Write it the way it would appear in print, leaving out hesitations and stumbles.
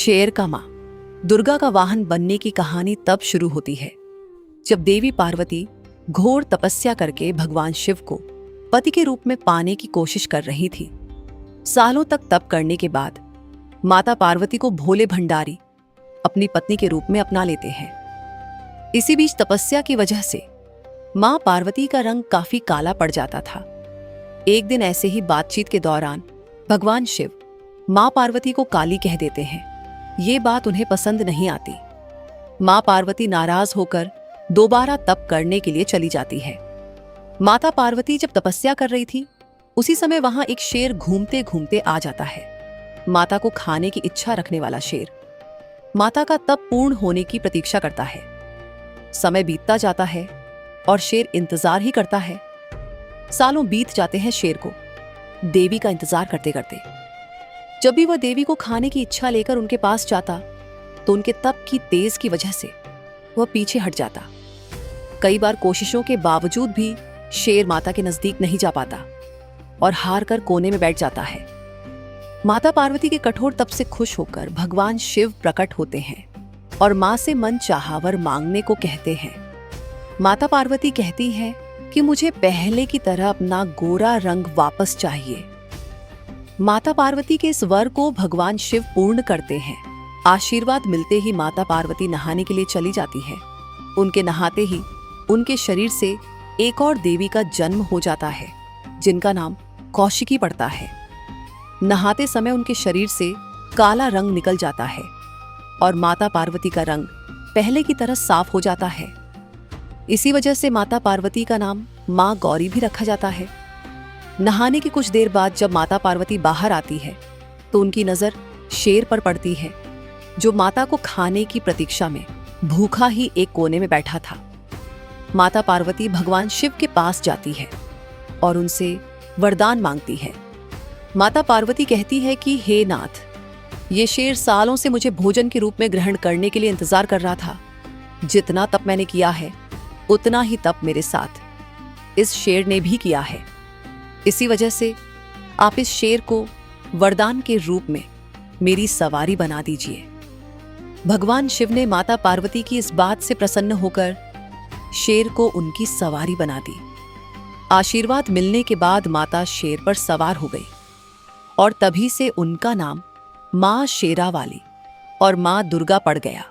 शेर का मां दुर्गा का वाहन बनने की कहानी तब शुरू होती है जब देवी पार्वती घोर तपस्या करके भगवान शिव को पति के रूप में पाने की कोशिश कर रही थी। सालों तक तप करने के बाद माता पार्वती को भोले भंडारी अपनी पत्नी के रूप में अपना लेते हैं। इसी बीच तपस्या की वजह से मां पार्वती का रंग काफी काला पड़ जाता था। एक दिन ऐसे ही बातचीत के दौरान भगवान शिव मां पार्वती को काली कह देते हैं। ये बात उन्हें पसंद नहीं आती। मां पार्वती नाराज होकर दोबारा तप करने के लिए चली जाती है। माता पार्वती जब तपस्या कर रही थी उसी समय वहां एक शेर घूमते घूमते आ जाता है। माता को खाने की इच्छा रखने वाला शेर माता का तप पूर्ण होने की प्रतीक्षा करता है। समय बीतता जाता है और शेर इंतजार ही करता है। सालों बीत जाते हैं शेर को देवी का इंतजार करते करते। जब भी वह देवी को खाने की इच्छा लेकर उनके पास जाता तो उनके तप की तेज की वजह से वह पीछे हट जाता। कई बार कोशिशों के बावजूद भी शेर माता के नजदीक नहीं जा पाता और हार कर कोने में बैठ जाता है। माता पार्वती के कठोर तप से खुश होकर भगवान शिव प्रकट होते हैं और मां से मन चाहावर मांगने को कहते हैं। माता पार्वती कहती है कि मुझे पहले की तरह अपना गोरा रंग वापस चाहिए। माता पार्वती के इस वर को भगवान शिव पूर्ण करते हैं। आशीर्वाद मिलते ही माता पार्वती नहाने के लिए चली जाती है। उनके नहाते ही उनके शरीर से एक और देवी का जन्म हो जाता है जिनका नाम कौशिकी पड़ता है। नहाते समय उनके शरीर से काला रंग निकल जाता है और माता पार्वती का रंग पहले की तरह साफ हो जाता है। इसी वजह से माता पार्वती का नाम मां गौरी भी रखा जाता है। नहाने की कुछ देर बाद जब माता पार्वती बाहर आती है तो उनकी नजर शेर पर पड़ती है जो माता को खाने की प्रतीक्षा में भूखा ही एक कोने में बैठा था। माता पार्वती भगवान शिव के पास जाती है और उनसे वरदान मांगती है। माता पार्वती कहती है कि हे नाथ, ये शेर सालों से मुझे भोजन के रूप में ग्रहण करने के लिए इंतजार कर रहा था। जितना तप मैंने किया है उतना ही तप मेरे साथ इस शेर ने भी किया है। इसी वजह से आप इस शेर को वरदान के रूप में मेरी सवारी बना दीजिए। भगवान शिव ने माता पार्वती की इस बात से प्रसन्न होकर शेर को उनकी सवारी बना दी। आशीर्वाद मिलने के बाद माता शेर पर सवार हो गई और तभी से उनका नाम मां शेरावाली और मां दुर्गा पड़ गया।